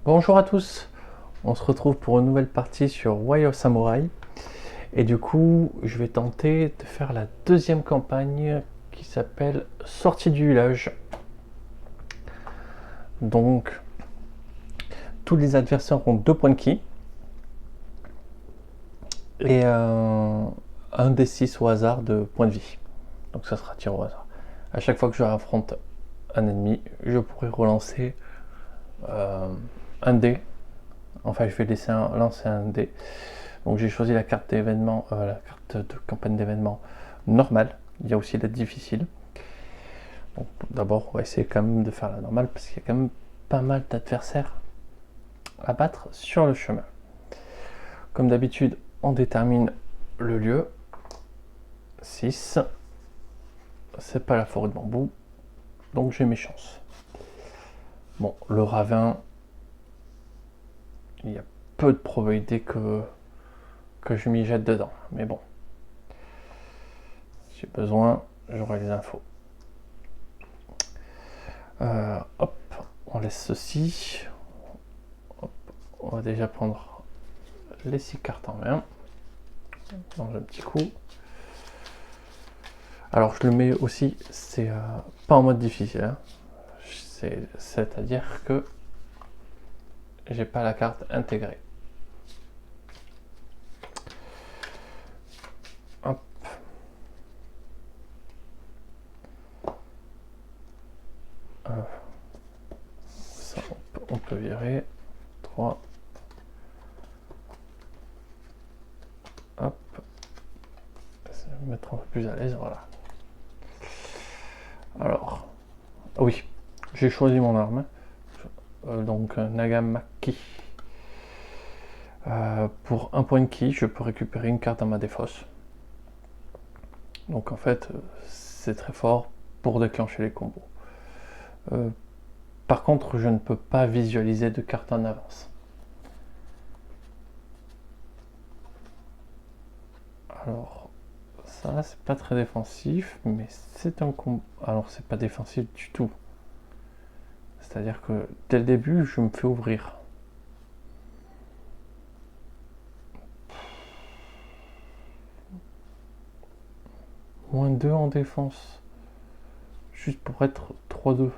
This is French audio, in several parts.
Bonjour à tous, on se retrouve pour une nouvelle partie sur Way of Samurai et du coup je vais tenter de faire la deuxième campagne qui s'appelle Sortie du village. Donc tous les adversaires ont 2 points de ki et un des 6 au hasard de points de vie. Donc ça sera tir au hasard. À chaque fois que je affronte un ennemi, je pourrai relancer un dé. Enfin je vais lancer un dé. Donc j'ai choisi la carte d'événement, la carte de campagne d'événement normale. Il y a aussi la difficile. Donc d'abord, on va essayer quand même de faire la normale parce qu'il y a quand même pas mal d'adversaires à battre sur le chemin. Comme d'habitude, on détermine le lieu. 6. C'est pas la forêt de bambou, donc j'ai mes chances. Bon, le ravin, il y a peu de probabilité que je m'y jette dedans. Mais bon, si j'ai besoin, j'aurai les infos. Hop, on laisse ceci. Hop, on va déjà prendre les 6 cartes en main. Dans un petit coup. Alors je le mets aussi, c'est pas en mode difficile. Hein. C'est-à-dire que j'ai pas la carte intégrée. Hop. Ça, on peut virer. 3. Hop. Ça va me mettre un peu plus à l'aise, voilà. Alors, oui, j'ai choisi mon arme. Donc Nagamaki. Pour un point de ki, je peux récupérer une carte dans ma défausse. Donc en fait, c'est très fort pour déclencher les combos. Par contre, je ne peux pas visualiser de cartes en avance. Alors, ça, c'est pas très défensif, mais c'est un combo. Alors, c'est pas défensif du tout. C'est-à-dire que dès le début, je me fais ouvrir. Moins 2 en défense. Juste pour être 3-2.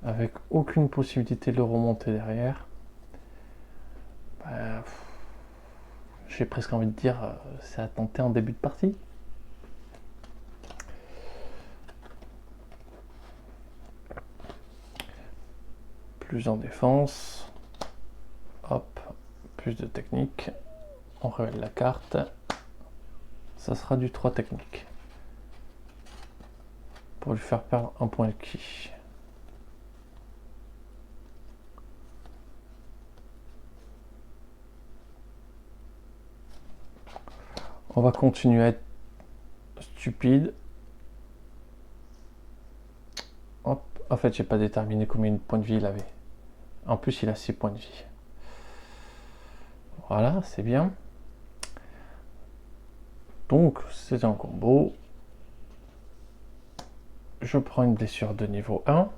Avec aucune possibilité de le remonter derrière. Bah, j'ai presque envie de dire, c'est à tenter en début de partie. Plus en défense. Hop, plus de technique. On révèle la carte. Ça sera du 3 technique. Pour lui faire perdre un point de ki. On va continuer à être stupide. Hop. En fait, j'ai pas déterminé combien de points de vie il avait. En plus, il a 6 points de vie. Voilà, c'est bien. Donc, c'est un combo. Je prends une blessure de niveau 1.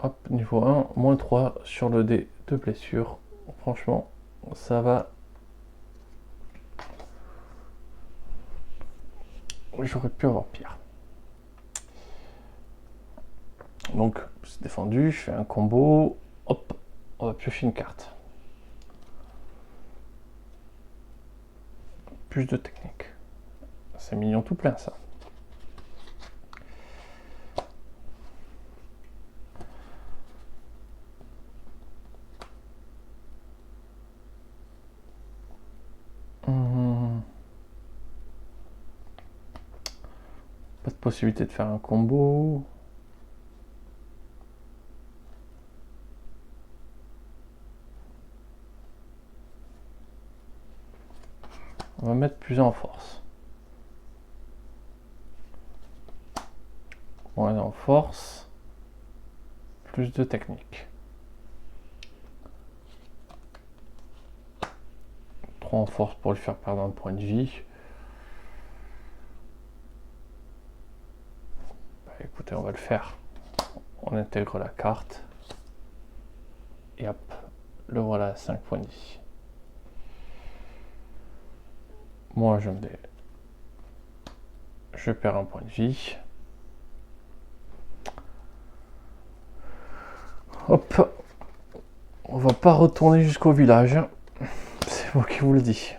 Hop, niveau 1, moins 3 sur le dé de blessure. Franchement, ça va. J'aurais pu avoir pire. Donc, c'est défendu, je fais un combo. Hop, on va piocher une carte. Plus de technique. C'est mignon tout plein, ça. Pas de possibilité de faire un combo. On va mettre plus en force. Moins en force. Plus de technique. trop en force pour lui faire perdre un point de vie. Bah, écoutez, on va le faire. On intègre la carte. Et hop, le voilà à 5 points de vie. Moi, je perds un point de vie. Hop, on va pas retourner jusqu'au village. C'est moi qui vous le dis.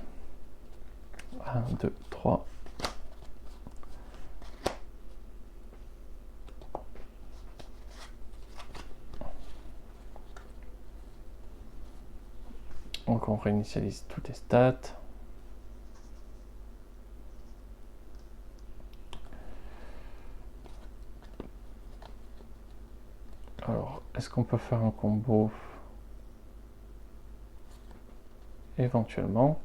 1, 2, 3. Donc on réinitialise toutes les stats. Alors, est-ce qu'on peut faire un combo? Éventuellement.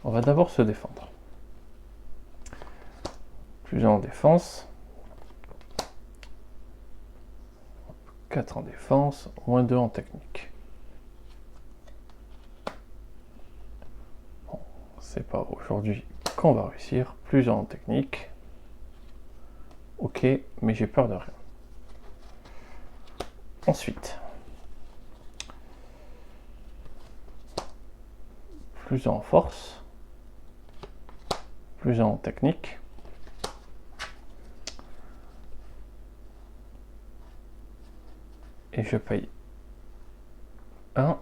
On va d'abord se défendre. Plus en défense. 4 en défense, moins 2 en technique. Bon, c'est pas aujourd'hui qu'on va réussir. Plus en technique. Ok, mais j'ai peur de rien. Ensuite, plus en force, plus en technique. Et je paye 1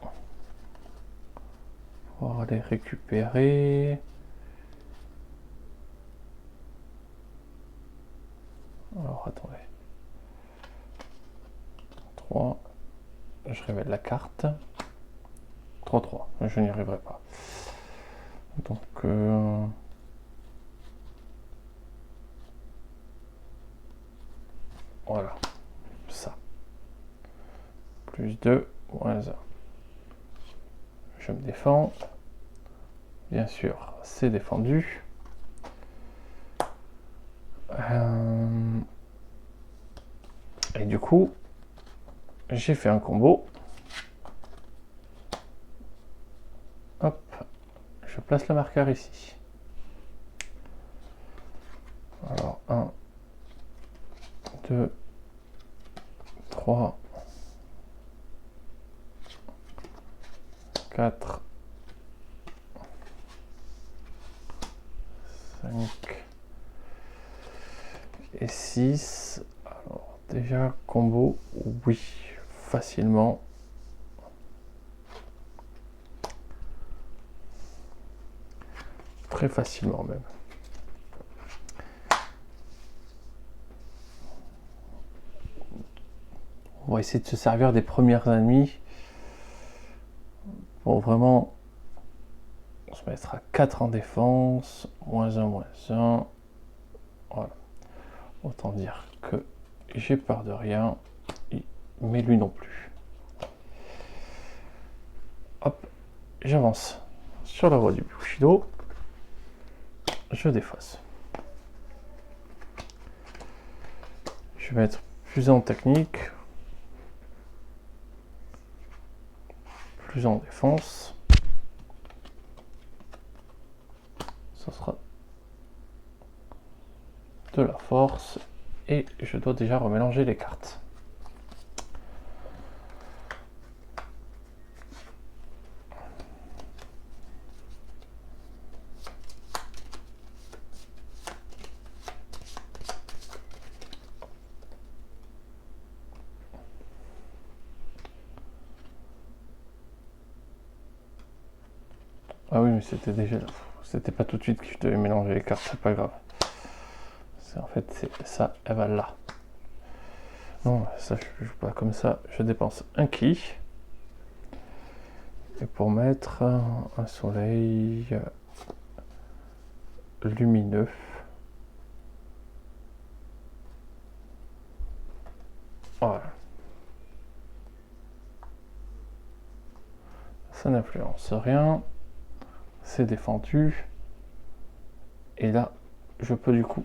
pour aller récupérer. Alors attendez. 3. Je révèle la carte. 3-3. Je n'y arriverai pas. Donc voilà. Ça. Plus 2, moins 1. Je me défends. Bien sûr, c'est défendu. Et du coup, j'ai fait un combo. Hop, je place le marqueur ici. Alors, 1, 2, 3, 4, 5 et 6. Alors, déjà, combo, oui, facilement. Très facilement même. On va essayer de se servir des premières ennemis pour vraiment se mettre à 4 en défense, moins 1, moins 1. Voilà. Autant dire que j'ai peur de rien, mais lui non plus. Hop, j'avance sur la voie du Bushido. Je défausse. Je vais mettre plus en technique, plus en défense. Ça sera de la force et je dois déjà remélanger les cartes. Ah oui, mais c'était déjà là. C'était pas tout de suite que je devais mélanger les cartes, c'est pas grave. En fait, c'est ça, elle va là. Non, ça je joue pas comme ça. Je dépense un ki. Et pour mettre un soleil lumineux. Voilà. Ça n'influence rien. C'est défendu. Et là, je peux du coup,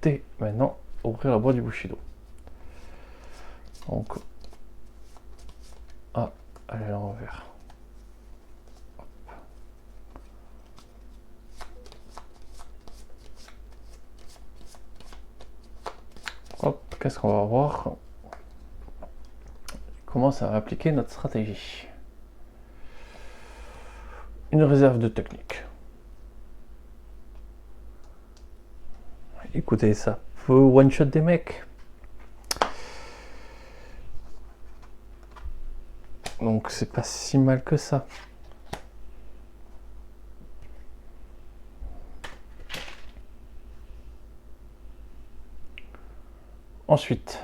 dès maintenant, ouvrir la boîte du Bushido. Donc, Ah, elle est à l'envers. Hop, qu'est-ce qu'on va voir? Comment ça va appliquer notre stratégie? Une réserve de technique. Écoutez, ça peut one-shot des mecs. Donc c'est pas si mal que ça. Ensuite,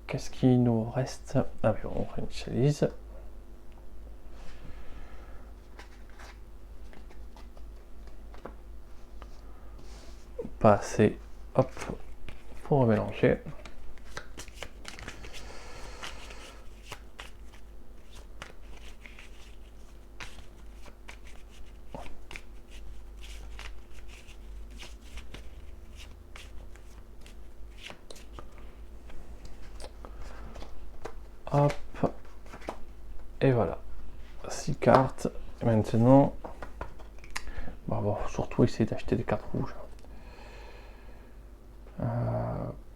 qu'est-ce qui nous reste? Ah oui, on réinitialise. Pas assez. Hop, pour remélanger. Hop. Et voilà. 6 cartes. Et maintenant, on va surtout essayer d'acheter des cartes rouges.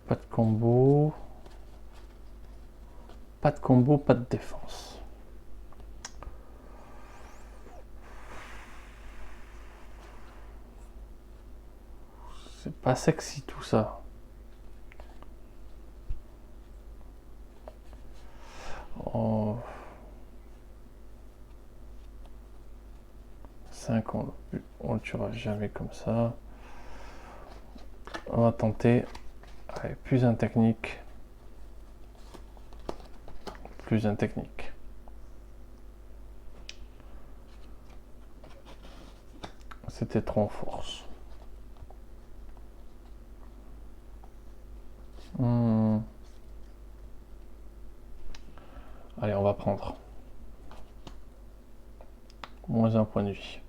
Pas de combo. Pas de combo, pas de défense. C'est pas sexy tout ça. Oh. 5, on le tuera jamais comme ça. On va tenter. Allez, plus un technique. Plus un technique. C'était trop en force. Allez, on va prendre. Moins un point de vie.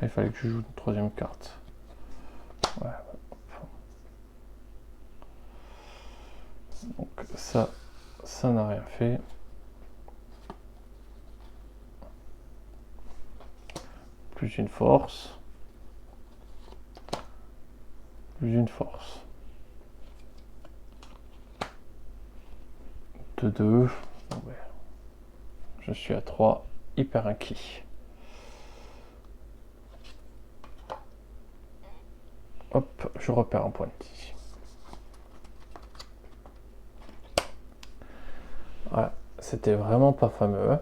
Il fallait que je joue une troisième carte. Ouais. Donc ça n'a rien fait. Plus une force. Plus une force. De 2. Bon, ben, je suis à 3. Hyper inquiet. Hop, je repère un point de vie. Voilà, c'était vraiment pas fameux.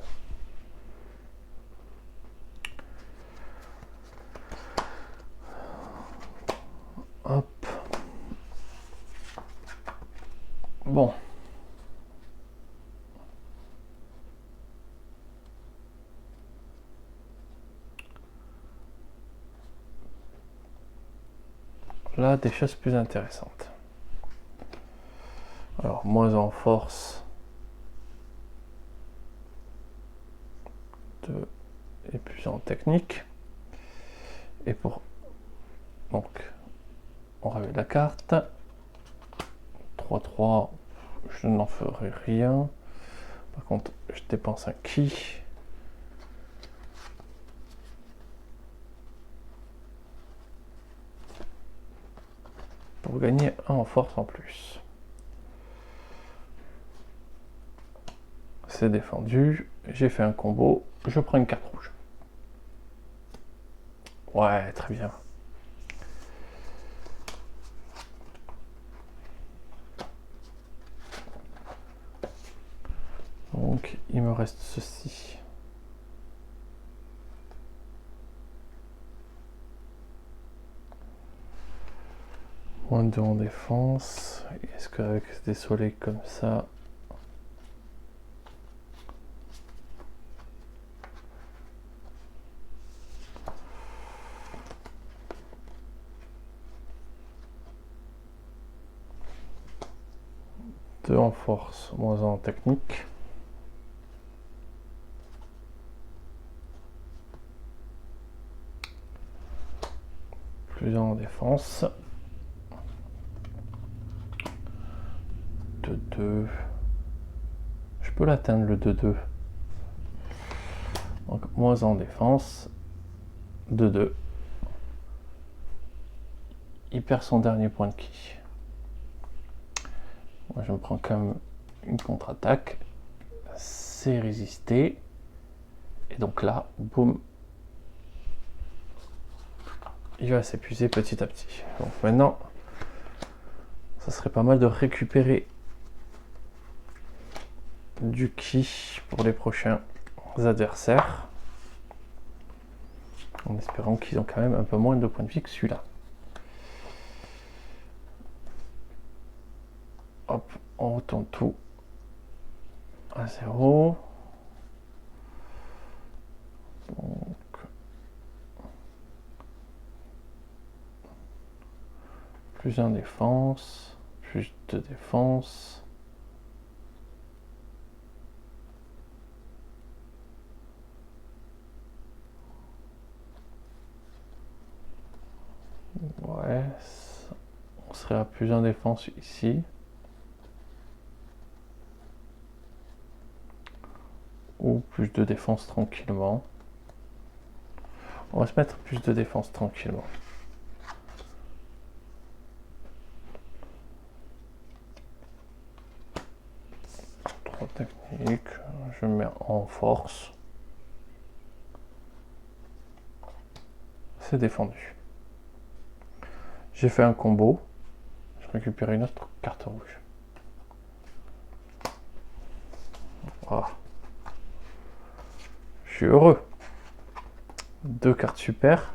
Hop. Bon. Là, des choses plus intéressantes. Alors, moins en force. 2 et plus en technique. Et pour... Donc, on révèle la carte. 3-3, je n'en ferai rien. Par contre, je dépense un ki. Pour gagner un en force en plus. C'est défendu. J'ai fait un combo. Je prends une carte rouge. Ouais, très bien. Donc, il me reste ceci. Moins 2 en défense. Est-ce qu'avec des soleils comme ça... Deux en force, moins 1 en technique. Plus 1 en défense. 2 2-2. Je peux l'atteindre le 2-2. Donc moins en défense. 2-2. Il perd son dernier point de ki. Moi je me prends quand même une contre-attaque. C'est résisté. Et donc là, boum. Il va s'épuiser petit à petit. Donc maintenant, ça serait pas mal de récupérer du ki pour les prochains adversaires. En espérant qu'ils ont quand même un peu moins de points de vie que celui-là. Hop, on retourne tout à 0. Donc, plus 1 défense, plus 2 défense. Ouais, on serait à plus 1 défense ici. Ou plus de défense tranquillement. On va se mettre plus de défense tranquillement. Trois techniques, je mets en force. C'est défendu. J'ai fait un combo. Je récupère une autre carte rouge. Voilà. Je suis heureux. 2 cartes super.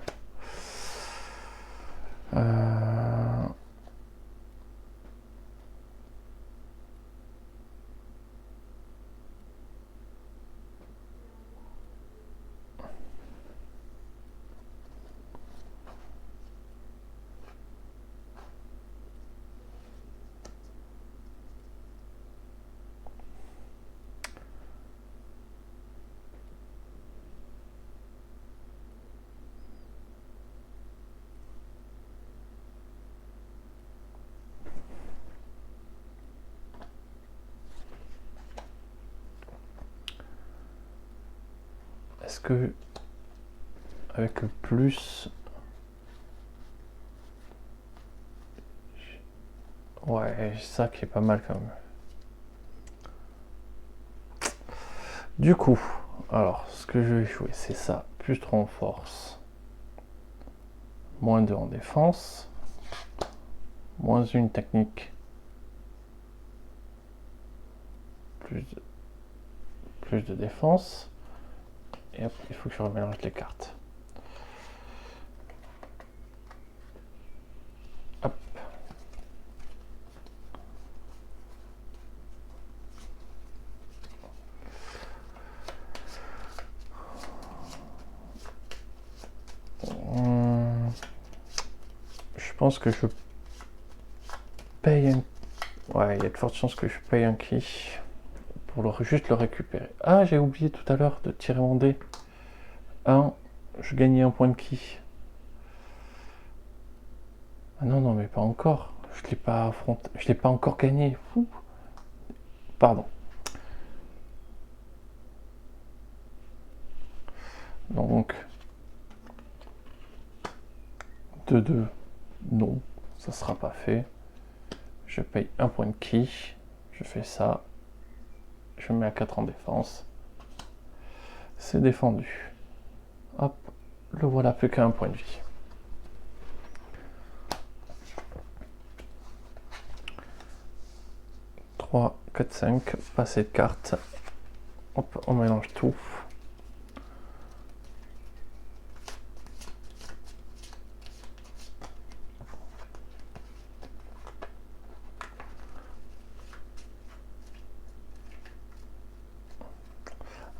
Est-ce que avec le plus... Ouais, ça qui est pas mal quand même. Du coup, alors, ce que je vais jouer, c'est ça. Plus 3 en force. Moins 2 en défense. Moins 1 technique. Plus de défense. Et hop, il faut que je remélange les cartes. Hop. Je pense que je paye un... Ouais, il y a de fortes chances que je paye un ki pour juste le récupérer. Ah, j'ai oublié tout à l'heure de tirer mon dé. 1, je gagnais un point de ki. Ah non, non, mais pas encore. Je l'ai pas affronté. Je l'ai pas encore gagné. Ouh. Pardon. Donc 2-2, non, ça sera pas fait. Je paye un point de ki. Je fais ça. Je mets à 4 en défense. C'est défendu. Hop, le voilà plus qu'à un point de vie. « 3, 4, 5, passer de carte. Hop, on mélange tout.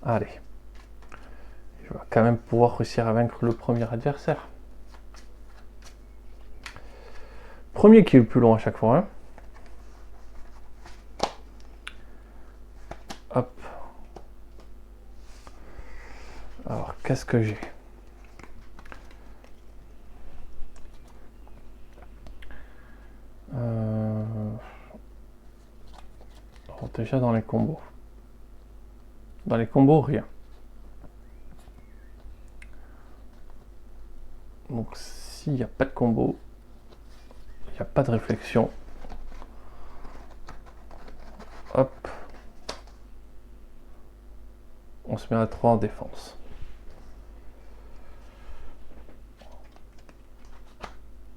Allez. Je vais quand même pouvoir réussir à vaincre le premier adversaire. Premier qui est le plus long à chaque fois. Hein. Hop. Alors, qu'est-ce que j'ai? déjà dans les combos. Dans les combos, rien. Donc s'il n'y a pas de combo, il n'y a pas de réflexion. Hop. On se met à 3 en défense.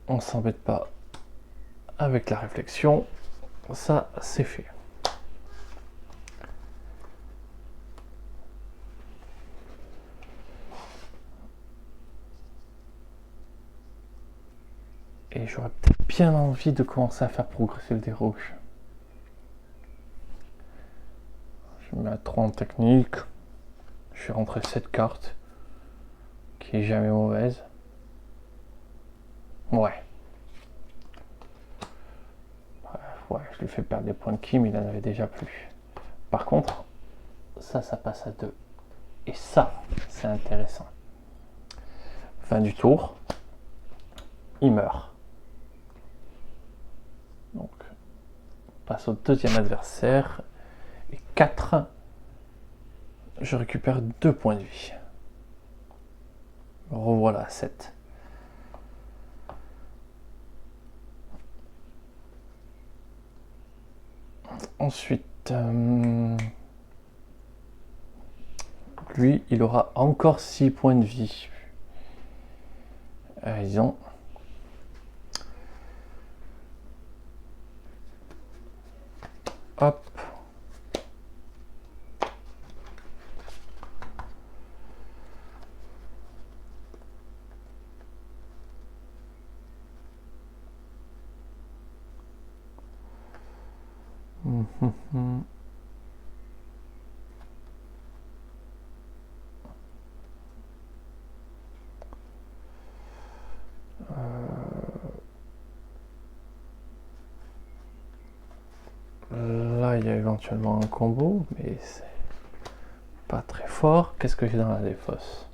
On s'embête pas avec la réflexion. Ça, c'est fait. Et j'aurais peut-être bien envie de commencer à faire progresser le dé rouge. Je me mets à 3 en technique. Je suis rentré cette carte, qui est jamais mauvaise. Ouais. Ouais, je lui fais perdre des points de ki, mais il en avait déjà plus. Par contre, ça passe à 2. Et ça, c'est intéressant. Fin du tour. Il meurt. Donc, on passe au deuxième adversaire. Et 4. Je récupère 2 points de vie. Revoilà 7. Ensuite, lui, il aura encore 6 points de vie. Disons. Hop. Là, il y a éventuellement un combo, mais c'est pas très fort. Qu'est-ce que j'ai dans la défausse?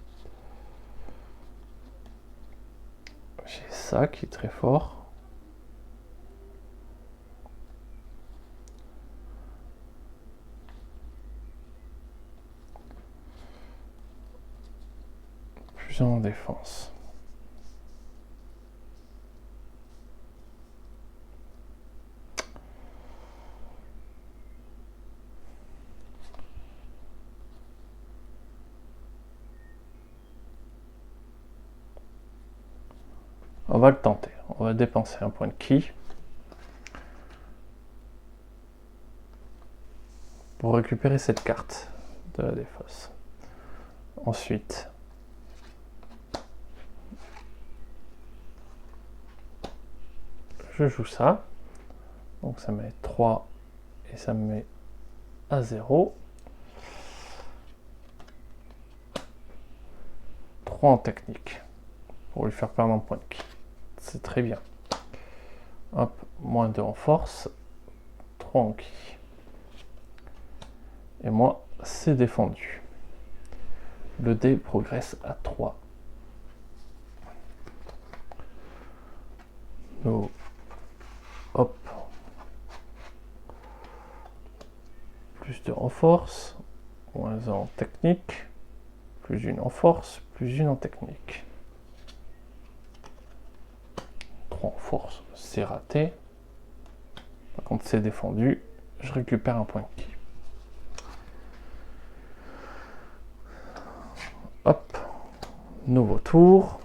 J'ai ça qui est très fort. Plus en défense. On va le tenter. On va dépenser un point de ki pour récupérer cette carte de la défausse. Ensuite, je joue ça. Donc ça met 3 et ça me met à 0. 3 en technique pour lui faire perdre un point de ki. C'est très bien. Hop, moins 2 en force, 3 en ki. Et moi, c'est défendu. Le dé progresse à 3. Donc, hop. Plus 2 en force, moins 1 en technique, plus 1 en force, plus 1 en technique. 3 en force, c'est raté. Par contre, c'est défendu. Je récupère un point de ki. Hop. Nouveau tour.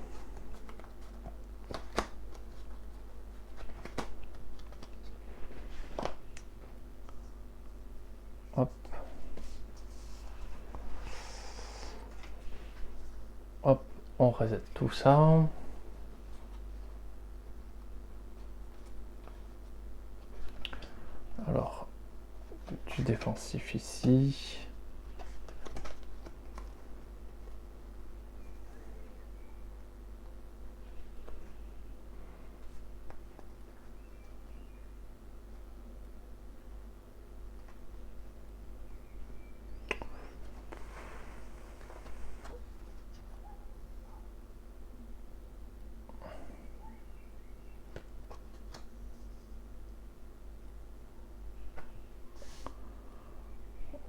Hop. Hop. On reset tout ça. Alors, du défensif ici.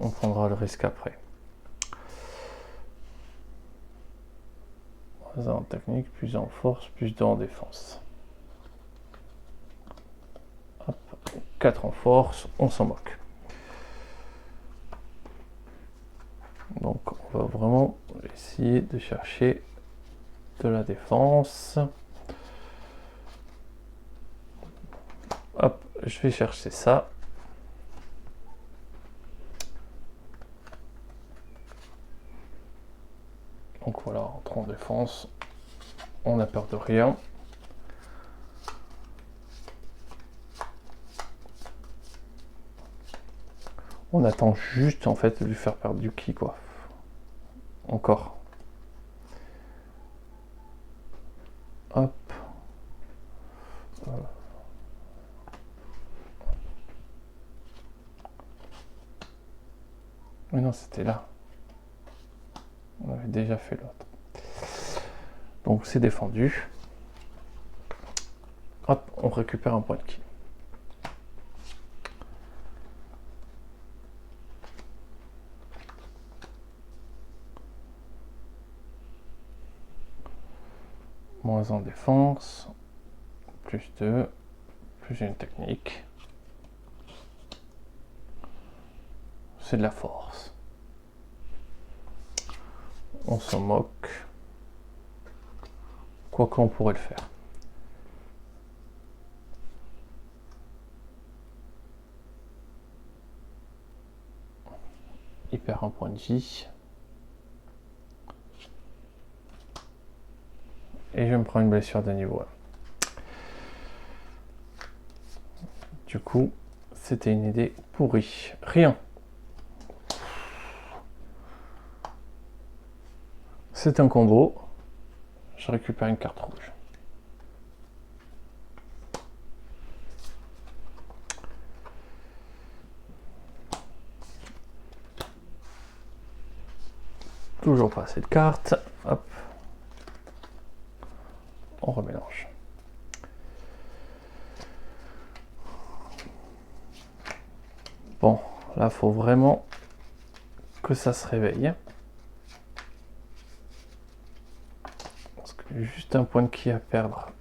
on prendra le risque après. Moins 1 en technique, plus 1 en force, plus 2 en défense. Hop, 4 en force, on s'en moque. Donc on va vraiment essayer de chercher de la défense. Hop, je vais chercher ça. Donc voilà, entre en défense, on n'a peur de rien. On attend juste en fait de lui faire perdre du ki quoi. Encore. Hop. Voilà. Mais non, c'était là. On avait déjà fait l'autre. Donc c'est défendu. Hop, on récupère un point de ki. Moins en défense. Plus 2. Plus une technique. C'est de la force. On s'en moque. Quoi qu'on pourrait le faire. Il perd un point de vie. Et je me prends une blessure de niveau 1. Du coup, c'était une idée pourrie. Rien. C'est un combo. Je récupère une carte rouge. Toujours pas assez de cartes. Hop. On remélange. Bon, là, faut vraiment que ça se réveille. Parce que j'ai juste un point de ki à perdre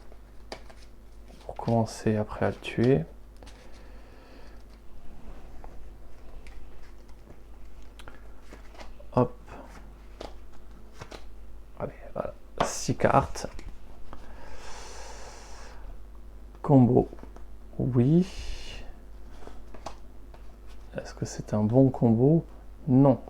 pour commencer après à le tuer. Hop. Allez, voilà. 6 cartes. Combo. Oui. Est-ce que c'est un bon combo? Non.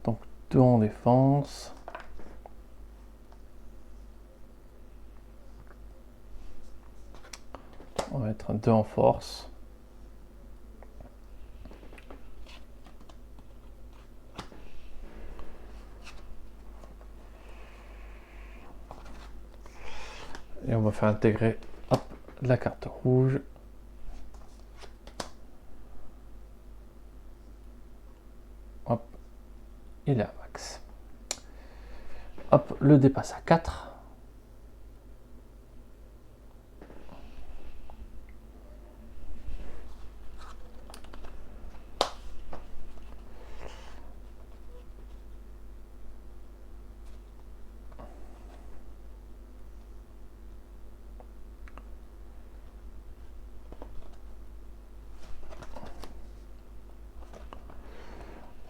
Donc 2 en défense. On va mettre un 2 en force. Et on va faire intégrer hop, la carte rouge. Hop, il est à max. Hop, le dépasse à 4.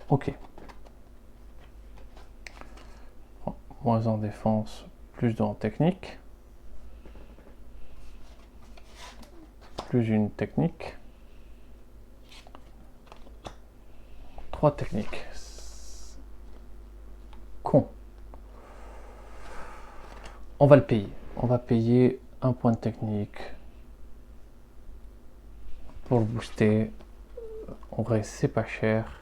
Ok. Moins en défense, plus en technique. Plus une technique. 3 techniques. Con. On va le payer. On va payer un point de technique pour le booster. En vrai, c'est pas cher.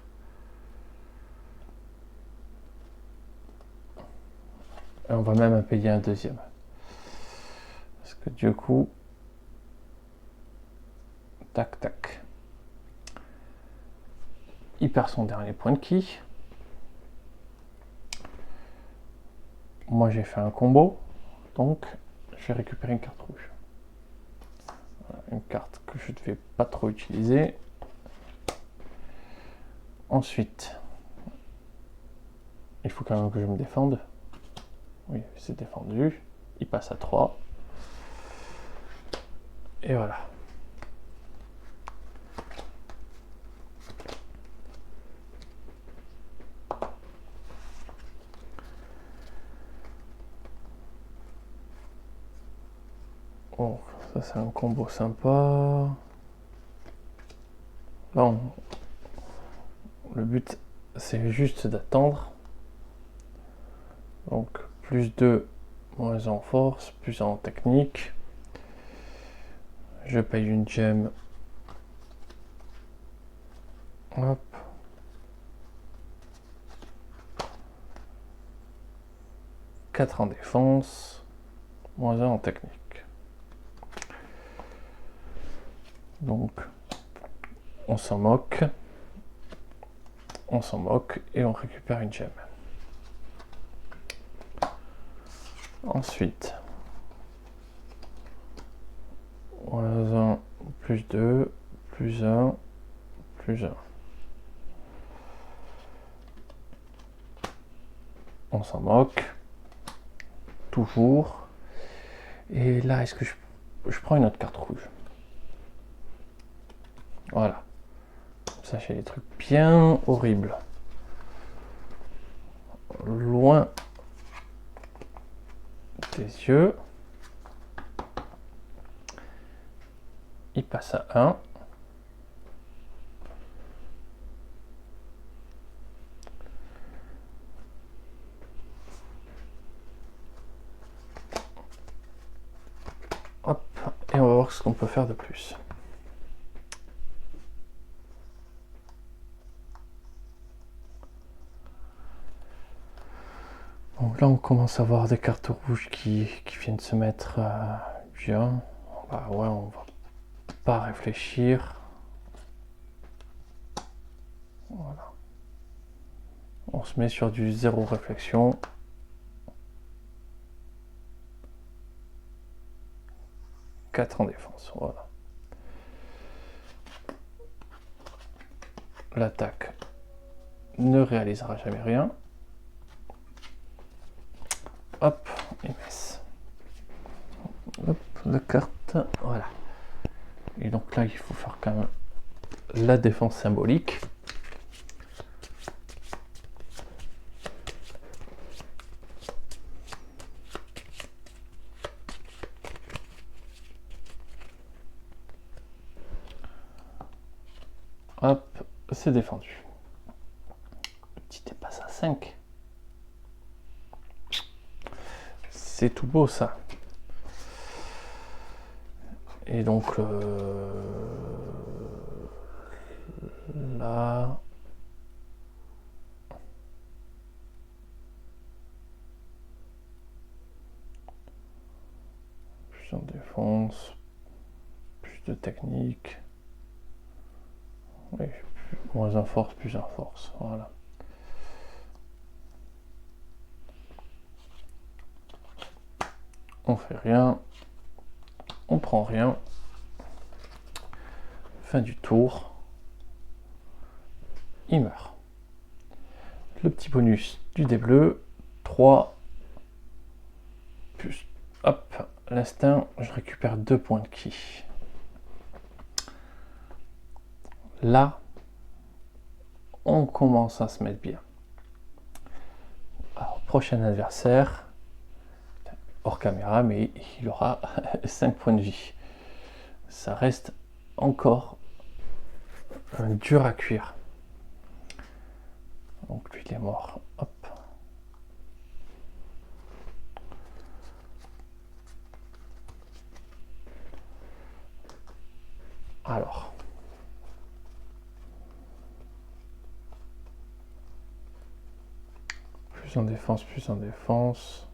Et on va même payer un deuxième. Parce que du coup, tac, tac. Il perd son dernier point de ki. Moi, j'ai fait un combo. Donc, je vais récupérer une carte rouge. Voilà, une carte que je ne vais pas trop utiliser. Ensuite, il faut quand même que je me défende. Oui, c'est défendu. Il passe à 3. Et voilà. Bon, ça c'est un combo sympa. Là, le but c'est juste d'attendre. Donc plus 2, moins 1 en force, plus 1 en technique. Je paye une gemme. Hop. « 4 en défense, moins 1 en technique. Donc, on s'en moque. On s'en moque et on récupère une gemme. Ensuite, moins 1, plus 2, plus 1, plus 1. On s'en moque. Toujours. Et là, est-ce que je prends une autre carte rouge? Voilà. Ça, j'ai des trucs bien horribles. Loin des yeux. Il passe à 1. Hop. Et on va voir ce qu'on peut faire de plus. Donc là, on commence à voir des cartes rouges qui viennent se mettre bien. Bah ouais, on va pas réfléchir. Voilà. On se met sur du 0 réflexion. « 4 en défense, voilà. L'attaque ne réalisera jamais rien. Hop, et messe. Hop, la carte, voilà. Et donc là, il faut faire quand même la défense symbolique. Hop, c'est défendu. Le petit dépasse à 5. C'est tout beau ça. Et donc là, plus en défense, plus de technique. Oui, moins en force, plus en force. Voilà. On fait rien. On prend rien. Fin du tour. Il meurt. Le petit bonus du dé bleu. 3. Plus. Hop. L'instinct, je récupère 2 points de ki. Là, on commence à se mettre bien. Alors, prochain adversaire. Hors caméra, mais il aura 5 points de vie. Ça reste encore dur à cuire. Donc lui il est mort. Hop. Alors. Plus en défense, plus en défense.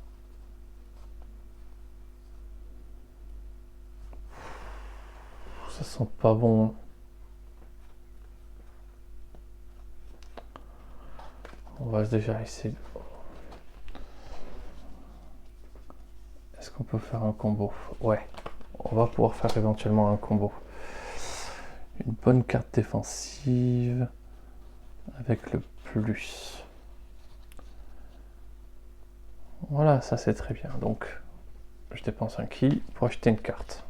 Ça sent pas bon. On va déjà essayer. Est-ce qu'on peut faire un combo? Ouais, on va pouvoir faire éventuellement un combo. Une bonne carte défensive avec le plus. Voilà, ça c'est très bien. Donc, je dépense un ki pour acheter une carte.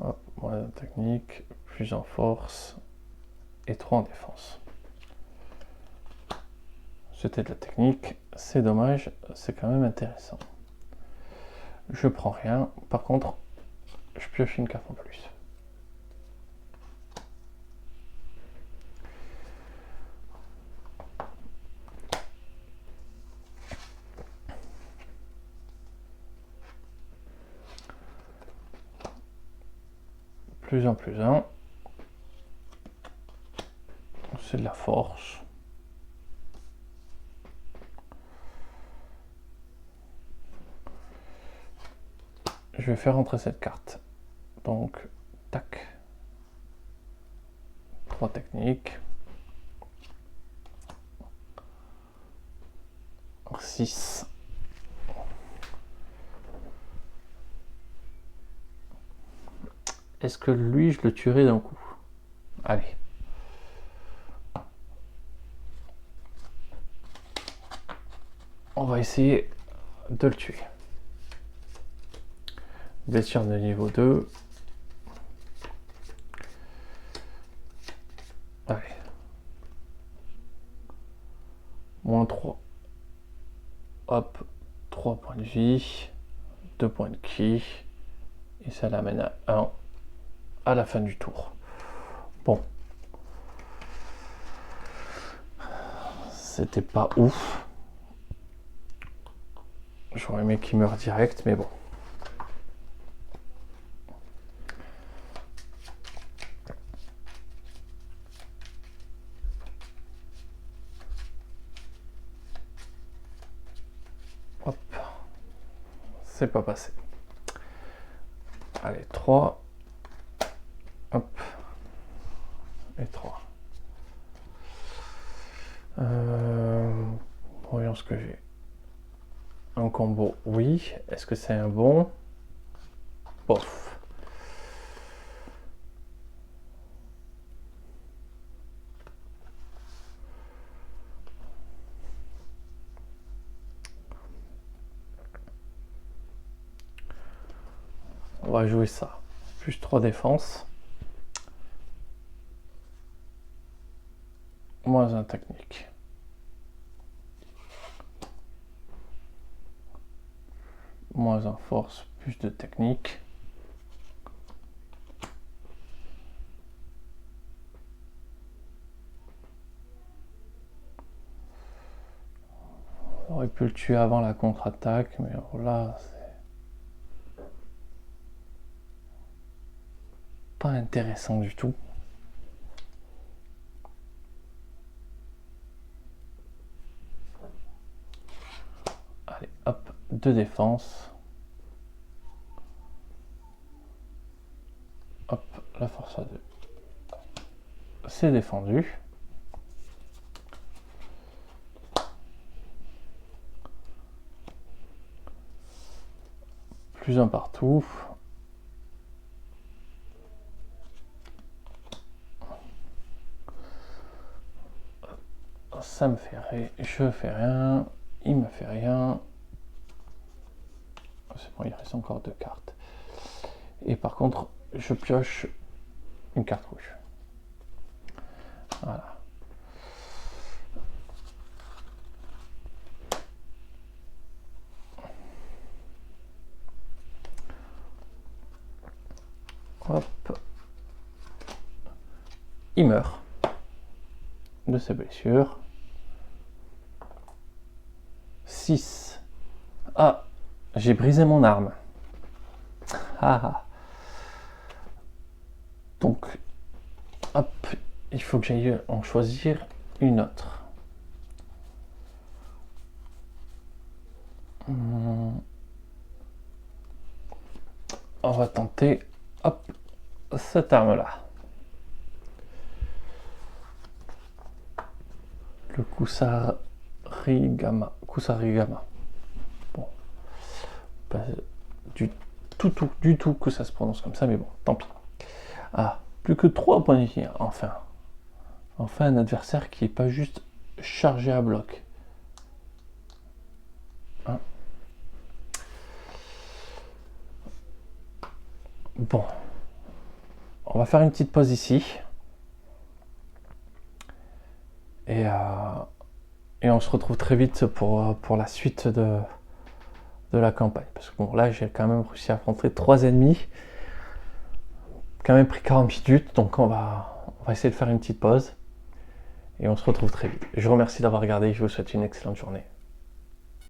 Hop, moyen technique, plus en force et 3 en défense. C'était de la technique, c'est dommage, c'est quand même intéressant. Je prends rien, par contre, je pioche une carte en plus. Plus en plus un. C'est de la force. Je vais faire entrer cette carte. Donc, tac. 3 techniques. 6. Est-ce que lui, je le tuerai d'un coup? Allez. On va essayer de le tuer. Blessure de niveau 2. Allez. Moins 3. Hop. 3 points de vie. 2 points de ki. Et ça l'amène à 1 à la fin du tour. Bon. C'était pas ouf. J'aurais aimé qu'il meure direct, mais bon. Hop. C'est pas passé. Allez, 3. Hop. Et 3. Voyons ce que j'ai. Un combo, oui. Est-ce que c'est un bon? Bof. On va jouer ça. Plus 3 défense. Moins un technique. Moins un force, plus de technique. On aurait pu le tuer avant la contre-attaque, mais là, c'est pas intéressant du tout. Allez, hop, 2 défense. Hop, la force à 2. C'est défendu. Plus un partout. Ça me fait rien. Je fais rien. Il me fait rien. C'est bon, il reste encore 2 cartes. Et par contre, je pioche une carte rouge. Voilà. Hop. Il meurt de ses blessures. 6. Ah, j'ai brisé mon arme. Ah. Donc, hop, il faut que j'aille en choisir une autre. On va tenter, hop, cette arme-là. Le Kusarigama. Kusarigama. Bon. Pas du tout que ça se prononce comme ça, mais bon, tant pis. Ah, plus que 3 points de vie, enfin. Enfin, un adversaire qui est pas juste chargé à bloc. Hein. Bon. On va faire une petite pause ici. Et on se retrouve très vite pour la suite de la campagne. Parce que bon, là, j'ai quand même réussi à affronter 3 ennemis. Quand même pris 40 minutes, donc on va essayer de faire une petite pause. Et on se retrouve très vite. Je vous remercie d'avoir regardé, je vous souhaite une excellente journée.